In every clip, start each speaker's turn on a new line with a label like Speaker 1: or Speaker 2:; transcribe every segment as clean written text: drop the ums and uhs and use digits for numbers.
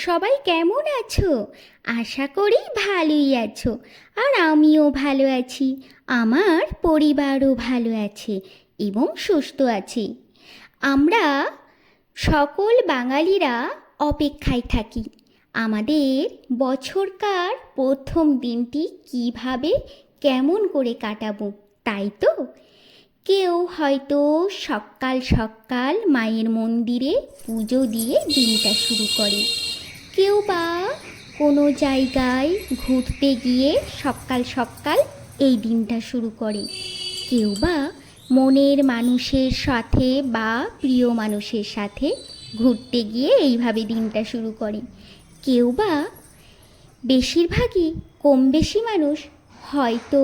Speaker 1: সবাই কেমন আছো? আশা করি ভালোই আছো। আর আমিও ভালো আছি। আমার পরিবারও ভালো আছে এবং সুস্থ আছে। আমরা সকল বাঙালিরা অপেক্ষায় থাকি আমাদের বছরকার প্রথম দিনটি কিভাবে কেমন করে কাটাবো, তাই তো? কেউ হয়তো সকাল সকাল মায়ের মন্দিরে পুজো দিয়ে দিনটা শুরু করে। কেউ বা কোনো জায়গায় ঘুরতে গিয়ে সকাল সকাল এই দিনটা শুরু করে। কেউ বা মনের মানুষের সাথে বা প্রিয় মানুষের সাথে ঘুরতে গিয়ে এইভাবে দিনটা শুরু করে। কেউ বা বেশিরভাগই কম বেশি মানুষ হয়তো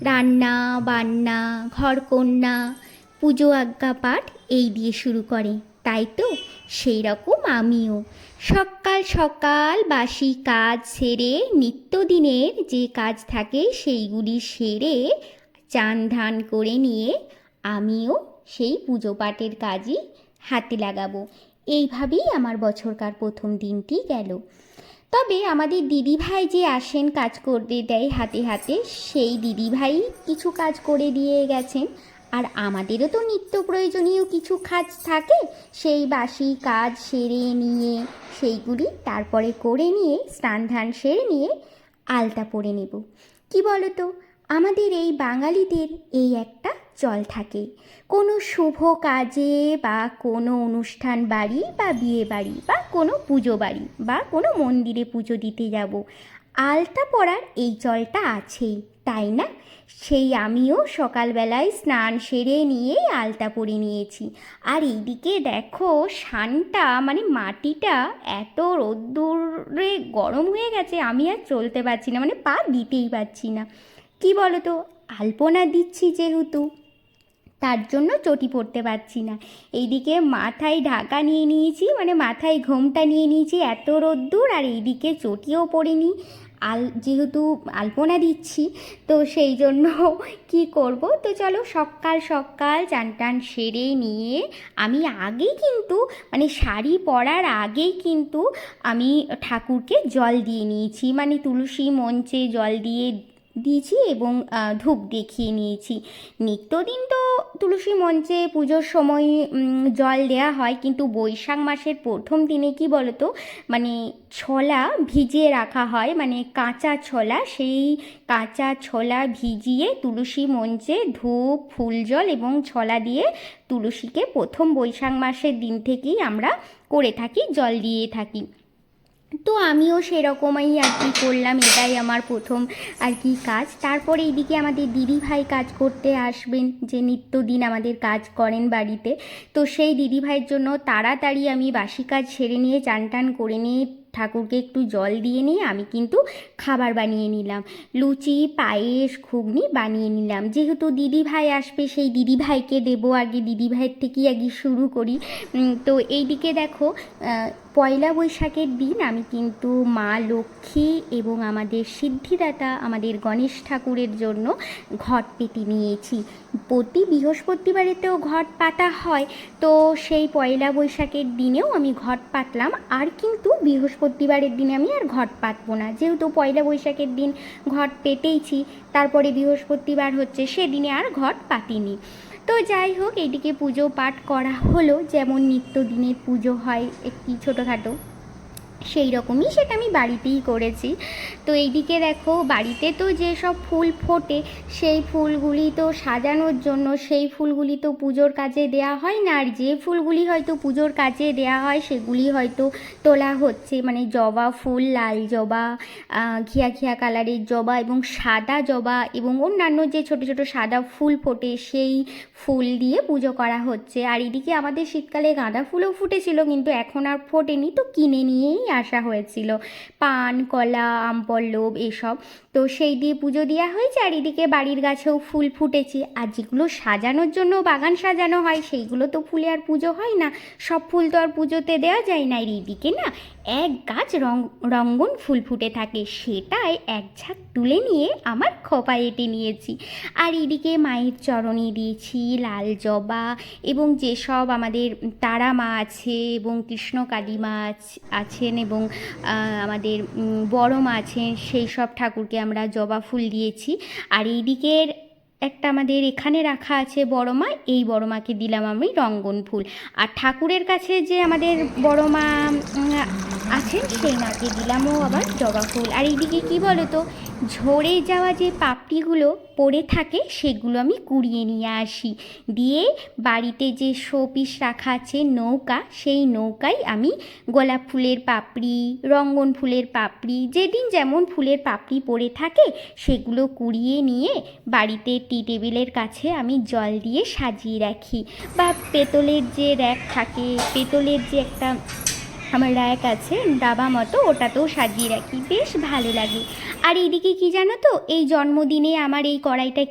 Speaker 1: রান্না বান্না, ঘরকন্না, পুজো আজ্ঞা পাঠ এই দিয়ে শুরু করে, তাই তো? সেই রকম আমিও সকাল সকাল বাসি কাজ সেরে, নিত্যদিনের যে কাজ থাকে সেইগুলি সেরে চান ধান করে নিয়ে আমিও সেই পুজো পাঠের কাজই হাতে লাগাবো। এইভাবেই আমার বছরকার প্রথম দিনটি গেল। তবে আমাদের দিদিভাই যে আসেন কাজ করতে দেয় হাতে হাতে, সেই দিদিভাই কিছু কাজ করে দিয়ে গেছেন। আর আমাদেরও তো নিত্য প্রয়োজনীয় কিছু কাজ থাকে, সেই বাসি কাজ সেরে নিয়ে সেইগুলি তারপরে করে নিয়ে স্নান ধান সেরে নিয়ে আলতা পরে নেব। কি বলো তো, আমাদের এই বাঙালিদের এই একটা চল থাকে, কোনো শুভ কাজে বা কোনো অনুষ্ঠান বাড়ি বা বিয়ে বাড়ি বা কোনো পুজো বাড়ি বা কোনো মন্দিরে পুজো দিতে যাব, আলতা পরার এই চলটা আছেই, তাই না? সেই আমিও সকালবেলায় স্নান সেরে নিয়ে আলতা পরে নিয়েছি। আর এইদিকে দেখো সানটা মানে মাটিটা এত রোদ্দুরে গরম হয়ে গেছে, আমি আর চলতে পারছি না, মানে পা দিতেই পারছি না। কি বলো তো, আলপনা দিচ্ছি যেহেতু, তার জন্য চটি পড়তে পারছি না। এইদিকে মাথায় ঢাকা নিয়ে নিয়েছি, মানে মাথায় ঘোমটা নিয়ে নিয়েছি, এত রোদ্দুর। আর এইদিকে চটিও পরিনি, যেহেতু আলপনা দিচ্ছি, তো সেই জন্য কি করব, তো চলো সকাল সকাল চান টান সেরে নিয়ে আমি আগেই কিন্তু মানে শাড়ি পরার আগেই কিন্তু আমি ঠাকুরকে জল দিয়ে নিয়েছি, মানে তুলসী মঞ্চে জল দিয়েছি এবং ধূপ দেখিয়ে নিয়েছি। নিত্যদিন তো তুলসী মঞ্চে পুজোর সময় জল দেয়া হয়, কিন্তু বৈশাখ মাসের প্রথম দিনে কি বলতো, মানে ছোলা ভিজিয়ে রাখা হয়, মানে কাঁচা ছোলা, সেই কাঁচা ছোলা ভিজিয়ে তুলসী মঞ্চে ধূপ ফুল জল এবং ছোলা দিয়ে তুলসীকে প্রথম বৈশাখ মাসের দিন থেকেই আমরা করে থাকি, জল দিয়ে থাকি। তো আমিও সেরকমই আর কি করলাম, এটাই আমার প্রথম আর কি কাজ। তারপরে এইদিকে আমাদের দিদিভাই কাজ করতে আসবেন, যে নিত্যদিন আমাদের কাজ করেন বাড়িতে। তো সেই দিদিভাইয়ের জন্য তাড়াতাড়ি আমি বাসি কাজ সেরে নিয়ে চান টান করে নিয়ে ঠাকুরকে একটু জল দিয়ে নিয়ে আমি কিন্তু খাবার বানিয়ে নিলাম, লুচি পায়েস ঘুগনি বানিয়ে নিলাম। যেহেতু দিদিভাই আসবে, সেই দিদিভাইকে দেবো, আগে দিদিভাইয়ের থেকেই আগে শুরু করি। তো এইদিকে দেখো পয়লা বৈশাখের দিন আমি কিন্তু মা লক্ষ্মী এবং আমাদের সিদ্ধিদাতা আমাদের গণেশ ঠাকুরের জন্য ঘট পেতে নিয়েছি। প্রতি বৃহস্পতিবারেতেও ঘট পাতা হয়, তো সেই পয়লা বৈশাখের দিনেও আমি ঘট পাতলাম। আর কিন্তু বৃহস্পতিবারের দিনে আমি আর ঘট পাতবো না, যেহেতু পয়লা বৈশাখের দিন ঘট পেতেইছি, তারপরে বৃহস্পতিবার হচ্ছে, সেদিনে আর ঘট পাতিনি। তো যাই হোক, এইদিকে পুজো পাঠ করা হলো, যেমন নিত্যদিনের পুজো হয় একটি ছোটোখাটো, সেই রকমই সেটা আমি বাড়িতেই করেছি। তো এইদিকে দেখো বাড়িতে তো যেসব ফুল ফোটে, সেই ফুলগুলি তো সাজানোর জন্য, সেই ফুলগুলি তো পুজোর কাজে দেয়া হয় না। আর যে ফুলগুলি হয়তো পুজোর কাজে দেয়া হয় সেগুলি হয়তো তোলা হচ্ছে, মানে জবা ফুল, লাল জবা, ঘিয়া ঘিয়া কালারের জবা এবং সাদা জবা এবং অন্যান্য যে ছোটো ছোটো সাদা ফুল ফোটে, সেই ফুল দিয়ে পুজো করা হচ্ছে। আর এদিকে আমাদের শীতকালে গাঁদা ফুলও ফুটেছিল, কিন্তু এখন আর ফোটেনি, তো কিনে নিয়েই আসা হয়েছিল, পান কলা আম পল্লব এসব। তো তো সেই দিয়ে পুজো দেওয়া হয়েছে। আর এদিকে বাড়ির গাছেও ফুল ফুটেছে, আর যেগুলো সাজানোর জন্য বাগান সাজানো হয় সেইগুলো তো ফুলে আর পুজো হয় না, সব ফুল তো আর পুজোতে দেওয়া যায় না। আর এইদিকে না এক গাছ রঙ্গন ফুল ফুটে থাকে, সেটাই এক ঝাঁক তুলে নিয়ে আমার খোপায় এঁটে নিয়েছি। আর এদিকে মায়ের চরণে দিয়েছি লাল জবা, এবং যেসব আমাদের তারা মা আছে এবং কৃষ্ণ কালী মা আছেন এবং আমাদের বড় মা আছেন, সেই সব ঠাকুরকে আমরা জবা ফুল দিয়েছি। আর এই দিকের একটা আমাদের এখানে রাখা আছে বড় মা, এই বড় মাকে দিলাম আমি রঙ্গন ফুল। আর ঠাকুরের কাছে যে আমাদের বড় মা আছেন সেই মাকে দিলামও আবার জবা ফুল। আর এইদিকে কী বলো তো, ঝরে যাওয়া যে পাপড়িগুলো পড়ে থাকে সেগুলো আমি কুড়িয়ে নিয়ে আসি, দিয়ে বাড়িতে যে শোপিস রাখা আছে নৌকা, সেই নৌকায় আমি গোলাপ ফুলের পাপড়ি, রঙ্গন ফুলের পাপড়ি, যেদিন যেমন ফুলের পাপড়ি পড়ে থাকে সেগুলো কুড়িয়ে নিয়ে বাড়িতে টি টেবিলের কাছে আমি জল দিয়ে সাজিয়ে রাখি। বা পেতলের যে র্যাক থাকে, পেতলের যে একটা আমার র্যাক আছে ডাবা মতো, ওটাতেও সাজিয়ে রাখি, বেশ ভালো লাগে। আর এইদিকে কি জানো তো, এই জন্মদিনে আমার এই কড়াইটা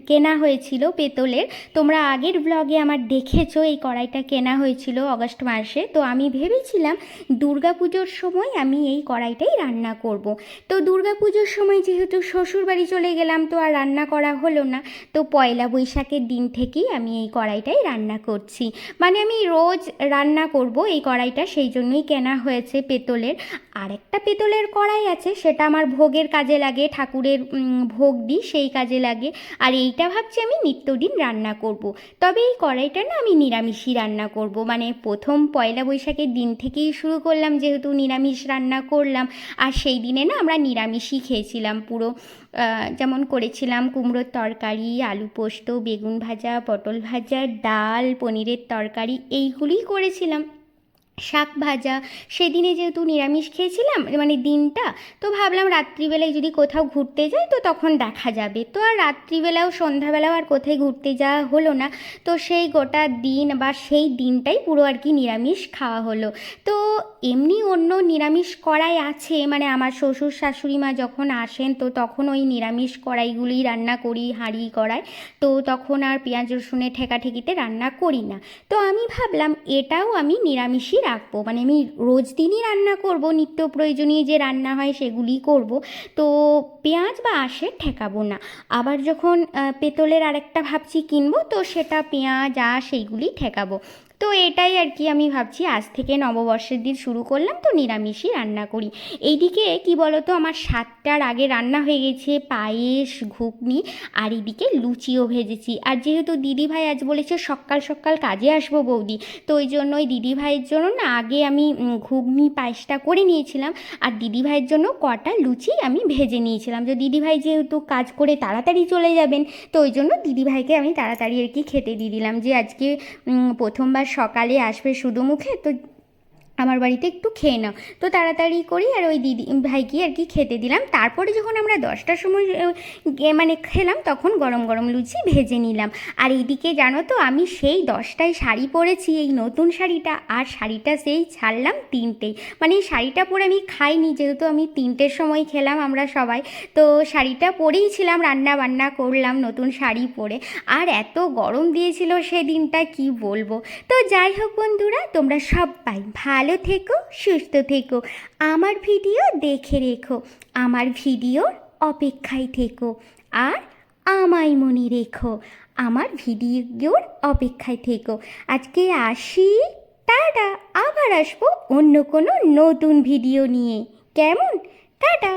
Speaker 1: কেনা হয়েছিল পেতলের। তোমরা আগের ব্লগে আমার দেখেছো, এই কড়াইটা কেনা হয়েছিল অগস্ট মাসে। তো আমি ভেবেছিলাম দুর্গাপুজোর সময় আমি এই কড়াইটাই রান্না করব। তো দুর্গাপুজোর সময় যেহেতু শ্বশুরবাড়ি চলে গেলাম, তো আর রান্না করা হলো না। তো পয়লা বৈশাখের দিন থেকেই আমি এই কড়াইটাই রান্না করছি, মানে আমি রোজ রান্না করব এই কড়াইটা, সেই জন্যই কেনা হয়েছে পেতলের। আরেকটা পেতলের কড়াই আছে, সেটা আমার ভোগের কাজে লাগে, ঠাকুরের ভোগ দিই সেই কাজে লাগে। আর এইটা ভাবছি আমি নিত্যদিন রান্না করব। তবে এই কড়াইটা না আমি নিরামিষই রান্না করব, মানে প্রথম পয়লা বৈশাখের দিন থেকেই শুরু করলাম, যেহেতু নিরামিষ রান্না করলাম। আর সেই দিনে না আমরা নিরামিষই খেয়েছিলাম পুরো, যেমন করেছিলাম কুমড়োর তরকারি, আলু পোস্ত, বেগুন ভাজা, পটল ভাজা, ডাল, পনিরের তরকারি, এইগুলিই করেছিলাম, শাক ভাজা। সেদিনে যেহেতু নিরামিষ খেয়েছিলাম মানে দিনটা, তো ভাবলাম রাত্রিবেলায় যদি কোথাও ঘুরতে যাই তো তখন দেখা যাবে। তো আর রাত্রিবেলাও সন্ধ্যাবেলাও আর কোথায় ঘুরতে যাওয়া হলো না। তো সেই গোটা দিন বা সেই দিনটাই পুরো আর কি নিরামিষ খাওয়া হলো। তো এমনি অন্য নিরামিষ কড়াই আছে, মানে আমার শ্বশুর শাশুড়ি মা যখন আসেন তো তখন ওই নিরামিষ কড়াইগুলি রান্না করি, হাঁড়ি কড়াই। তো তখন আর পেঁয়াজ রসুনের ঠেকাঠেকিতে রান্না করি না। তো আমি ভাবলাম এটাও আমি নিরামিষই রাখবো, মানে আমি রোজ দিনই রান্না করব, নিত্য প্রয়োজনীয় যে রান্না হয় সেগুলি করব। তো পেঁয়াজ বা আঁশের ঠেকাবো না। আবার যখন পেতলের আরেকটা ভাবছি কিনবো, তো সেটা পেঁয়াজ আঁশ এইগুলি ঠেকাবো। তো এটাই আর কি আমি ভাবছি, আজ থেকে নববর্ষের দিন শুরু করলাম, তো নিরামিষই রান্না করি। এইদিকে কি বলো তো, আমার 7টার আগে রান্না হয়ে গেছে পায়েস, ঘুগনি, আর এদিকে লুচিও ভেজেছি। আর যেহেতু দিদিভাই আজ বলেছে সকাল সকাল কাজে আসবো বৌদি, তো ওই জন্য ওই দিদিভাইয়ের জন্য না আগে আমি ঘুগনি পায়েসটা করে নিয়েছিলাম, আর দিদিভাইয়ের জন্য কটা লুচি আমি ভেজে নিয়েছিলাম। যে দিদিভাই যেহেতু কাজ করে তাড়াতাড়ি চলে যাবেন, তো ওই জন্য দিদিভাইকে আমি তাড়াতাড়ি আর কি খেতে দিয়ে দিলাম, যে আজকে প্রথমবার সকালে আসবে শুধু মুখে, তো আমার বাড়িতে একটু খেয়ে নাও। তো তাড়াতাড়ি করি আর ওই দিদি ভাইকে আর কি খেতে দিলাম। তারপরে যখন আমরা 10টার সময় মানে খেলাম, তখন গরম গরম লুচি ভেজে নিলাম। আর এইদিকে জানো তো, আমি সেই 10টায় শাড়ি পরেছি, এই নতুন শাড়িটা, আর শাড়িটা সেই ছাড়লাম 3টেই। মানে এই শাড়িটা পরে আমি খাইনি, যেহেতু আমি 3টের সময় খেলাম আমরা সবাই। তো শাড়িটা পরেই ছিলাম, রান্না বান্না করলাম নতুন শাড়ি পরে। আর এত গরম দিয়েছিল সেদিনটা কি বলবো। তো যাই হোক বন্ধুরা, তোমরা সবাই ভালো থেকো, সুস্থ থেকো, আমার ভিডিও দেখে রেখো, আমার ভিডিওর অপেক্ষায় থেকো, আর আমায় মনে রেখো, আমার ভিডিওর অপেক্ষায় থেকো। আজকে আসি, টাটা। আবার আসবো অন্য কোনো নতুন ভিডিও নিয়ে, কেমন? টাটা।